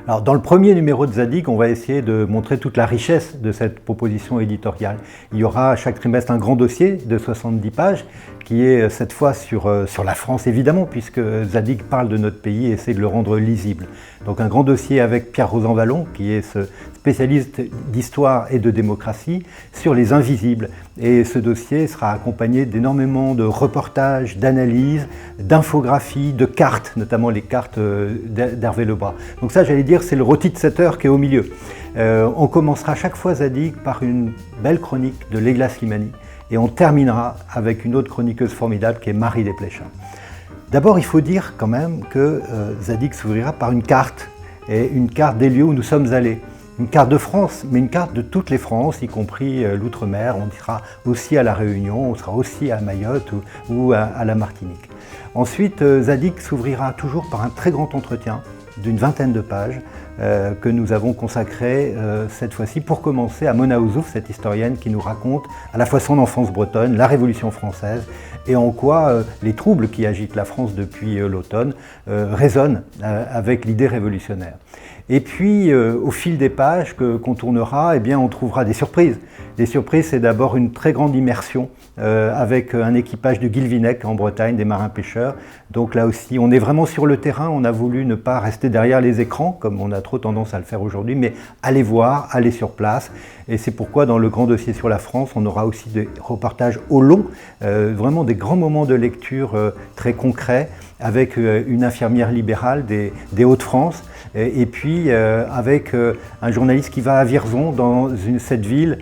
Alors, dans le premier numéro de Zadig, on va essayer de montrer toute la richesse de cette proposition éditoriale. Il y aura chaque trimestre un grand dossier de 70 pages qui est cette fois sur la France évidemment, puisque Zadig parle de notre pays et essaie de le rendre lisible. Donc un grand dossier avec Pierre Rosanvallon, qui est ce spécialiste d'histoire et de démocratie, sur les invisibles. Et ce dossier sera accompagné d'énormément de reportages, d'analyses, d'infographies, de cartes, notamment les cartes d'Hervé Lebras. Donc ça, j'allais dire, c'est le rôti de 7 heures qui est au milieu. On commencera chaque fois Zadig par une belle chronique de Leila Slimani et on terminera avec une autre chroniqueuse formidable qui est Marie Desplechin. D'abord, il faut dire quand même que Zadig s'ouvrira par une carte, et une carte des lieux où nous sommes allés. Une carte de France, mais une carte de toutes les France, y compris l'outre-mer. On sera aussi à La Réunion, on sera aussi à Mayotte ou à la Martinique. Ensuite, Zadig s'ouvrira toujours par un très grand entretien d'une vingtaine de pages que nous avons consacré cette fois-ci pour commencer à Mona Ouzouf, cette historienne qui nous raconte à la fois son enfance bretonne, la Révolution française et en quoi les troubles qui agitent la France depuis l'automne résonnent avec l'idée révolutionnaire. Et puis, au fil des pages qu'on tournera, eh bien, on trouvera des surprises. Les surprises, c'est d'abord une très grande immersion avec un équipage de Guilvinec en Bretagne, des marins-pêcheurs. Donc là aussi, on est vraiment sur le terrain. On a voulu ne pas rester derrière les écrans, comme on a trop tendance à le faire aujourd'hui, mais aller voir, aller sur place. Et c'est pourquoi, dans le grand dossier sur la France, on aura aussi des reportages au long, vraiment des grands moments de lecture très concrets, avec une infirmière libérale des Hauts-de-France, et puis avec un journaliste qui va à Vierzon, dans cette ville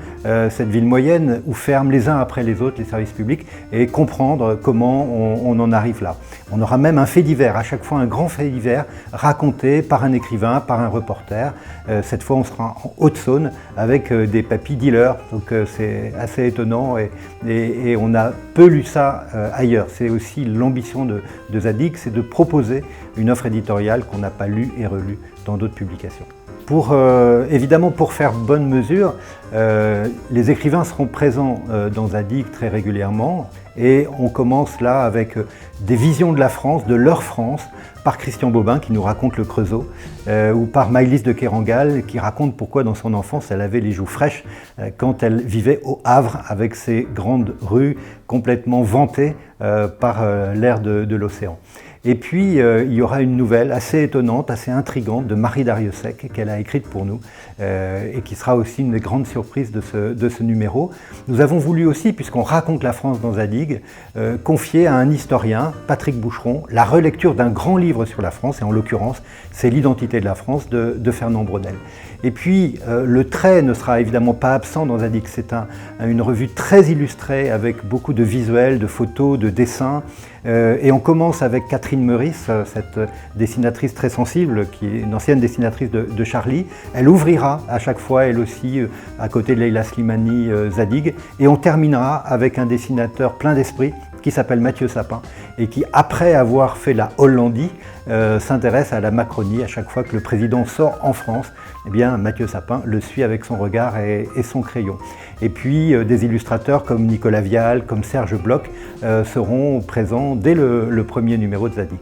moyenne, où ferment les uns après les autres les services publics, et comprendre comment on en arrive là. On aura même un fait divers, à chaque fois un grand fait divers, raconté par un écrivain, par un reporter. Cette fois, on sera en Haute-Saône, avec des papy dealers, donc c'est assez étonnant, et on a peu lu ça ailleurs. C'est aussi l'ambition de Zadig, c'est de proposer une offre éditoriale qu'on n'a pas lue et relue dans d'autres publications. Évidemment, pour faire bonne mesure, les écrivains seront présents dans Zadig très régulièrement, et on commence là avec des visions de la France, de leur France, par Christian Bobin qui nous raconte le Creusot, ou par Maëlys de Kerangal qui raconte pourquoi dans son enfance elle avait les joues fraîches quand elle vivait au Havre avec ses grandes rues complètement vantées par l'air de l'océan. Et puis, il y aura une nouvelle assez étonnante, assez intrigante de Marie Darrieussecq qu'elle a écrite pour nous et qui sera aussi une des grandes surprises de ce numéro. Nous avons voulu aussi, puisqu'on raconte la France dans Zadig, confier à un historien, Patrick Boucheron, la relecture d'un grand livre sur la France, et en l'occurrence, c'est L'identité de la France de Fernand Braudel. Et puis, le trait ne sera évidemment pas absent dans Zadig. C'est une revue très illustrée avec beaucoup de visuels, de photos, de dessins. Et on commence avec Catherine Meurice, cette dessinatrice très sensible, qui est une ancienne dessinatrice de Charlie. Elle ouvrira à chaque fois, elle aussi, à côté de Leila Slimani, Zadig. Et on terminera avec un dessinateur plein d'esprit qui s'appelle Mathieu Sapin et qui, après avoir fait la Hollandie, s'intéresse à la Macronie. À chaque fois que le président sort en France, eh bien, Mathieu Sapin le suit avec son regard et son crayon. Et puis des illustrateurs comme Nicolas Vial, comme Serge Bloch seront présents dès le premier numéro de Zadig.